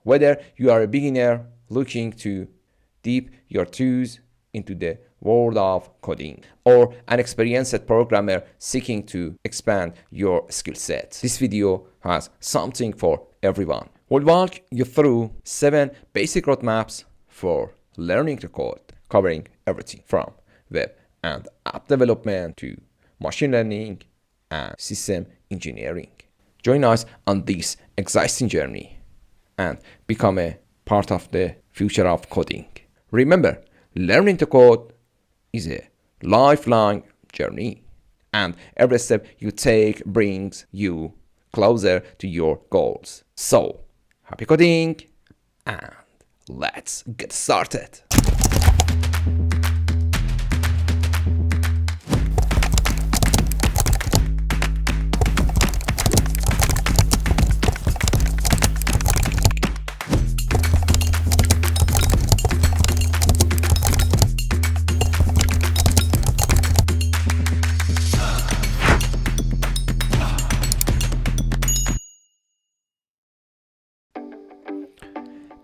Whether you are a beginner looking to dip your toes into the world of coding, or an experienced programmer seeking to expand your skill set, this video has something for everyone. We'll walk you through 7 basic roadmaps for learning to code, covering everything from web and app development to machine learning and system engineering. Join us on this exciting journey and become a part of the future of coding. Remember, learning to code is a lifelong journey, and every step you take brings you closer to your goals. So, happy coding, and let's get started.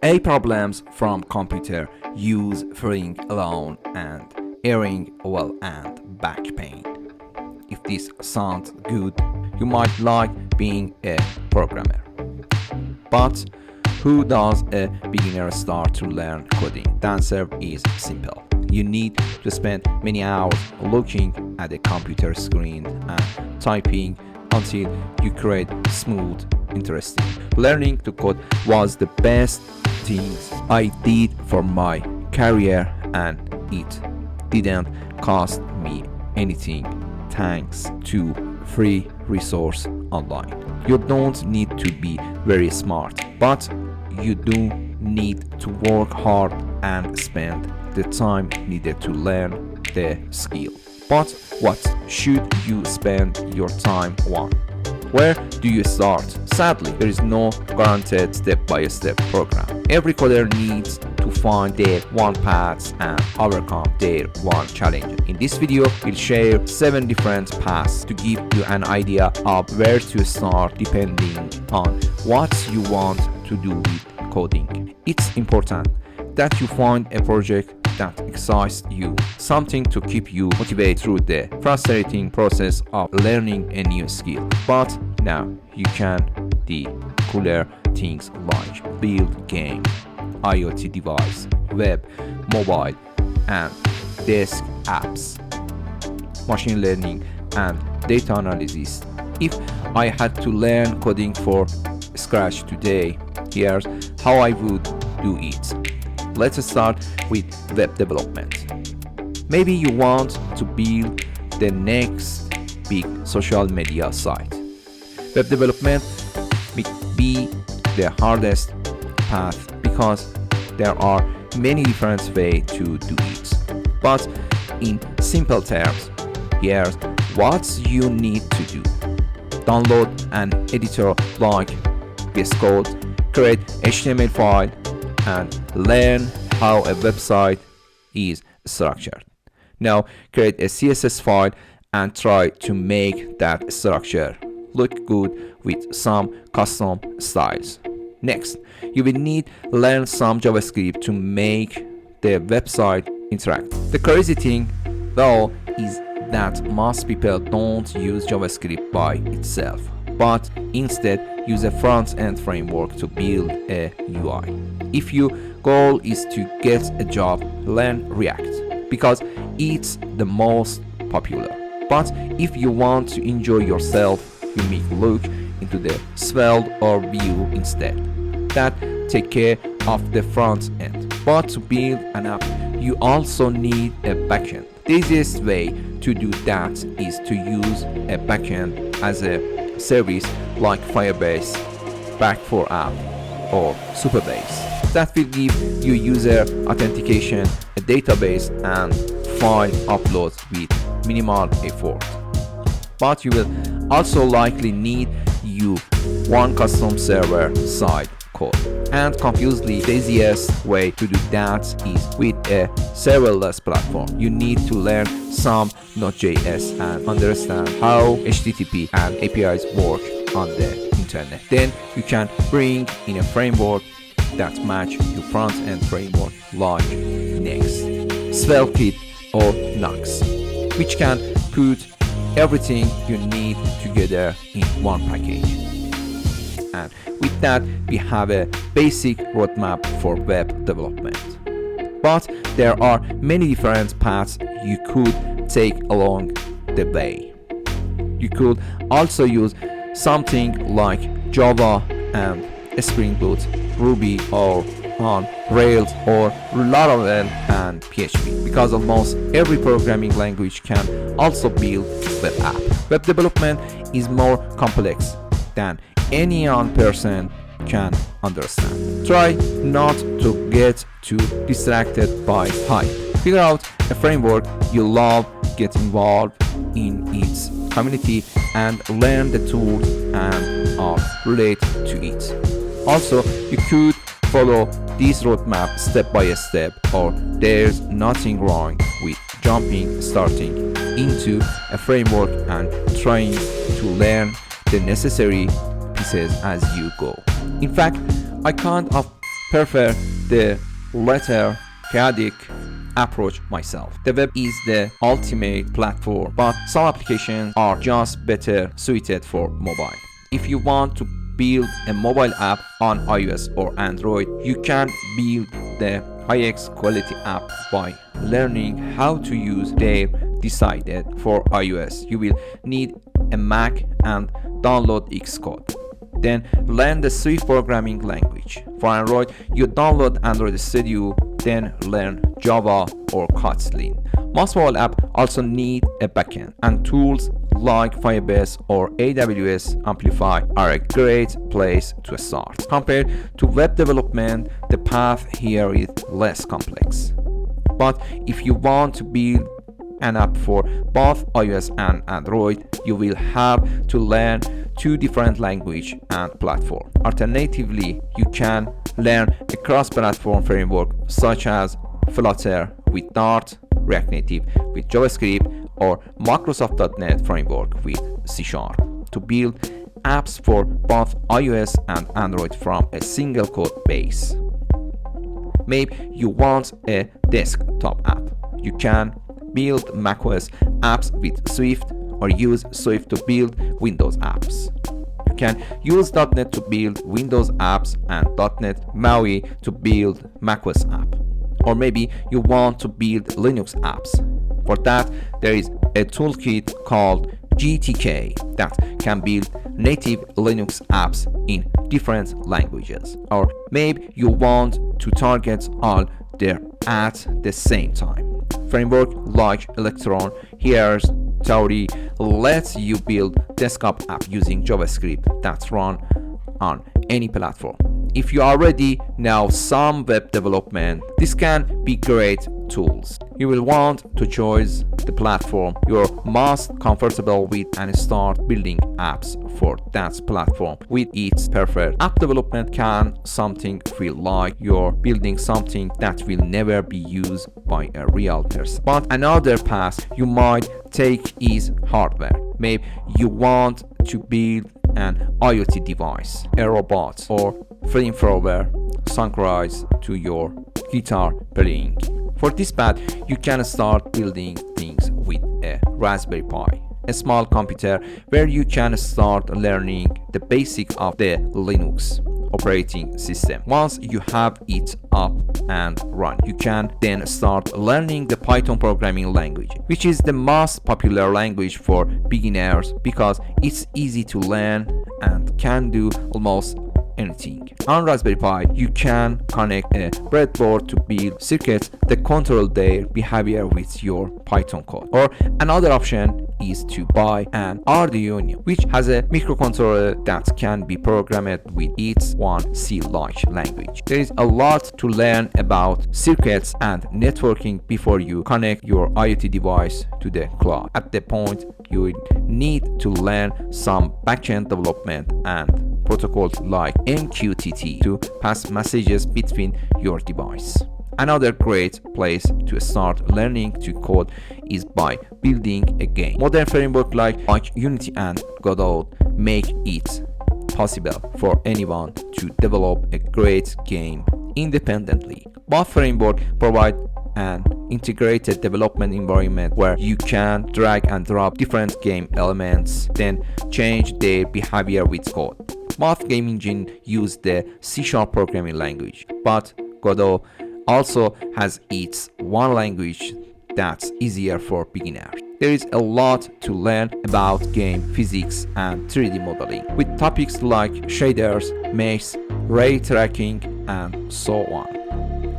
A problems from computer use feeling alone and hearing well and back pain. If this sounds good, you might like being a programmer. But who does a beginner start to learn coding? The answer is simple. You need to spend many hours looking at the computer screen and typing until you create smooth, interesting. Learning to code was the best things I did for my career, and it didn't cost me anything thanks to free resource online. You don't need to be very smart, but you do need to work hard and spend the time needed to learn the skill. But what should you spend your time on? Where do you start? Sadly, there is no guaranteed step-by-step program. Every coder needs to find their one path and overcome their one challenge. In this video, we'll share 7 different paths to give you an idea of where to start depending on what you want to do with coding. It's important that you find a project that excites you, something to keep you motivated through the frustrating process of learning a new skill. But now you can do cooler things like build game, IoT device, web, mobile, and desk apps, machine learning, and data analysis. If I had to learn coding from scratch today, here's how I would do it. Let's start with web development. Maybe you want to build the next big social media site. Web development may be the hardest path because there are many different ways to do it. But in simple terms, here's what you need to do. Download an editor like VS Code, create HTML file, and learn how a website is structured. Now create a CSS file and try to make that structure look good with some custom styles. Next, you will need learn some JavaScript to make the website interact. The crazy thing though is that most people don't use JavaScript by itself, but instead use a front-end framework to build a UI. If your goal is to get a job, learn React because it's the most popular. But if you want to enjoy yourself, you may look into the Svelte or Vue instead. That take care of the front end. But to build an app, you also need a backend. The easiest way to do that is to use a backend as a service like Firebase, Back4App, or Supabase. That will give you user authentication, a database, and file uploads with minimal effort. But you will also likely need one custom server side code. And confusedly, the easiest way to do that is with a serverless platform. You need to learn some Node.js and understand how HTTP and APIs work on the internet. Then you can bring in a framework that match your front-end framework like Next, SvelteKit, or Nux, which can put everything you need together in one package. And with that, we have a basic roadmap for web development. But there are many different paths you could take along the way. You could also use something like Java and Spring Boot, Ruby, or on Rails or Laravel and PHP, because almost every programming language can also build web app. Web development is more complex than any young person can understand. Try not to get too distracted by hype. Figure out a framework you love, get involved in its community, and learn the tools and are related to it. Also, you could follow this roadmap step by step, or there's nothing wrong with starting into a framework and trying to learn the necessary pieces as you go. In fact, I kind of prefer the latter chaotic approach myself. The web is the ultimate platform, but some applications are just better suited for mobile. If you want to build a mobile app on iOS or Android, you can build the highest quality app by learning how to use their decided. For iOS, you will need a Mac and download Xcode. Then learn the Swift programming language. For Android, you download Android Studio, then learn Java or Kotlin. Most mobile apps also need a backend, and tools like Firebase or AWS Amplify are a great place to start. Compared to web development, the path here is less complex. But if you want to build an app for both iOS and Android, you will have to learn two different languages and platforms. Alternatively, you can learn a cross-platform framework such as Flutter with Dart, React Native with JavaScript, or Microsoft.NET framework with C# to build apps for both iOS and Android from a single code base. Maybe you want a desktop app. You can build macOS apps with Swift, or use Swift to build Windows apps. You can use .NET to build Windows apps and .NET MAUI to build macOS app. Or maybe you want to build Linux apps. For that, there is a toolkit called GTK that can build native Linux apps in different languages. Or maybe you want to target all there at the same time. Framework like Electron, Here's Theory lets you build desktop app using JavaScript that's run on any platform. If you already know some web development, this can be great tools. You will want to choose the platform you're most comfortable with and start building apps for that platform with its preferred. App development can something feel like you're building something that will never be used by a real person. But another path you might take is hardware. Maybe you want to build an IoT device, a robot, or flamethrower synchronized to your guitar playing. For this path, you can start building things with a Raspberry Pi, a small computer where you can start learning the basics of the Linux operating system. Once you have it up and run, you can then start learning the Python programming language, which is the most popular language for beginners because it's easy to learn and can do almost anything. On Raspberry Pi, you can connect a breadboard to build circuits that control their behavior with your Python code. Or another option is to buy an Arduino, which has a microcontroller that can be programmed with its own C-like language. There is a lot to learn about circuits and networking before you connect your IoT device to the cloud. At the point, you will need to learn some backend development and protocols like MQTT to pass messages between your device. Another great place to start learning to code is by building a game. Modern frameworks like Unity and Godot make it possible for anyone to develop a great game independently. Both frameworks provide an integrated development environment where you can drag and drop different game elements, then change their behavior with code. Both game engines use the C# programming language, but Godot also has its own language that's easier for beginners. There is a lot to learn about game physics and 3D modeling, with topics like shaders, mesh, ray tracking, and so on.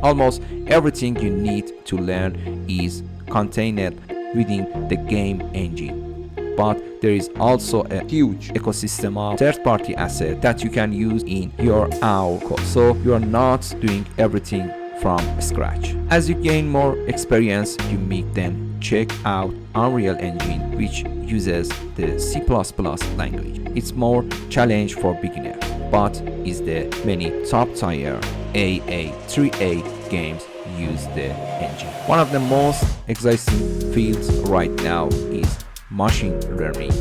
Almost everything you need to learn is contained within the game engine, but there is also a huge ecosystem of third-party assets that you can use in your own code, so you are not doing everything from scratch. As you gain more experience, you may then check out Unreal Engine, which uses the C++ language. It's more challenge for beginners, but is the many top-tier AA, 3A games use the engine. One of the most exciting fields right now is machine learning,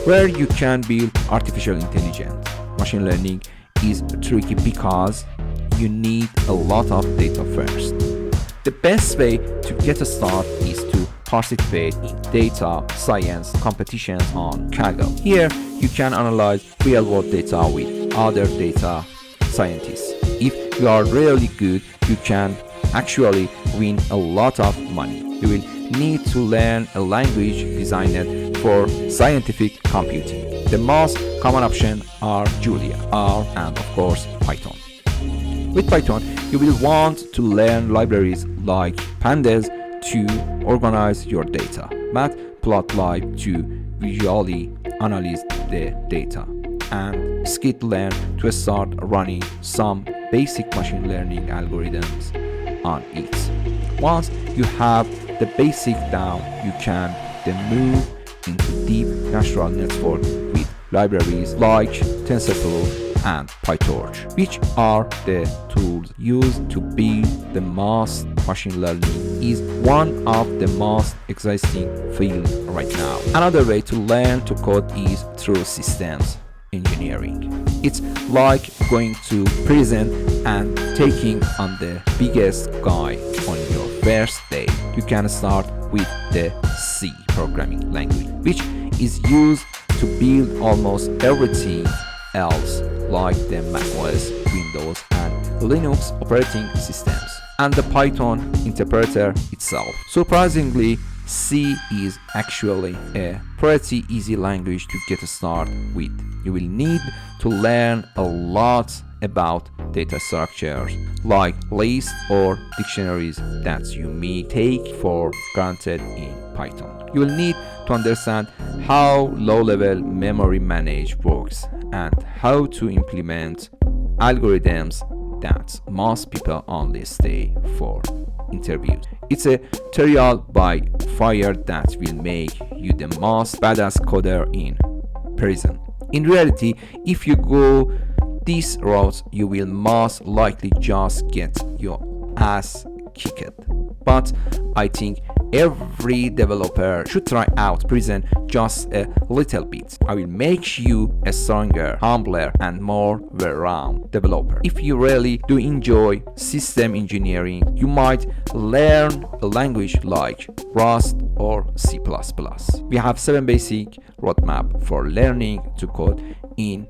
where you can build artificial intelligence. Machine learning is tricky because you need a lot of data first. The best way to get a start is to participate in data science competitions on Kaggle. Here, you can analyze real-world data with other data scientists. If you are really good, you can actually win a lot of money. You will need to learn a language designed for scientific computing. The most common options are Julia, R, and of course Python. With Python, you will want to learn libraries like pandas to organize your data, matplotlib to visually analyze the data, and skitlearn to start running some basic machine learning algorithms on it. Once you have the basic down, you can then move into deep neural network with libraries like TensorFlow and PyTorch, which are the tools used to build the most machine learning, is one of the most exciting fields right now. Another way to learn to code is through systems engineering. It's like going to prison and taking on the biggest guy on your first day. You can start with the C programming language, which is used to build almost everything else, like the macOS, Windows, and Linux operating systems, and the Python interpreter itself. Surprisingly, C is actually a pretty easy language to get started with. You will need to learn a lot about data structures like lists or dictionaries that you may take for granted in Python. You will need to understand how low-level memory management works and how to implement algorithms that most people only stay for interviews. It's a trial by fire that will make you the most badass coder in prison. In reality, if you go this route, you will most likely just get your ass kicked. But I think every developer should try out prison just a little bit. I will make you a stronger, humbler, and more well-rounded developer. If you really do enjoy system engineering, you might learn a language like Rust or C++. We have 7 basic roadmap for learning to code in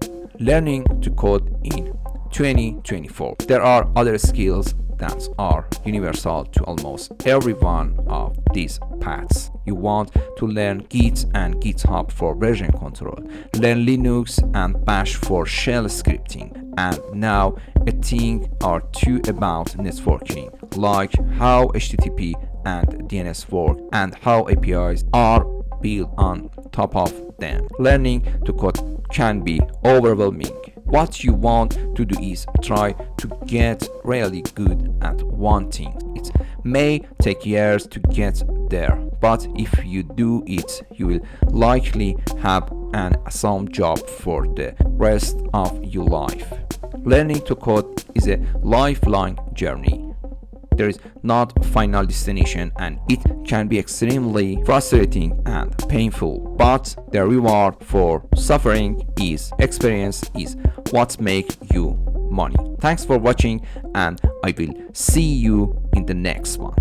2024. There are other skills that are universal to almost every one of these paths. You want to learn Git and GitHub for version control, learn Linux and Bash for shell scripting, and now a thing or two about networking, like how HTTP and DNS work and how APIs are built on top of them. Learning to code can be overwhelming. What you want to do is try to get really good at one thing. It may take years to get there, but if you do it, you will likely have an awesome job for the rest of your life. Learning to code is a lifelong journey. There is not final destination, and it can be extremely frustrating and painful. But the reward for suffering is experience, is what makes you money. Thanks for watching, and I will see you in the next one.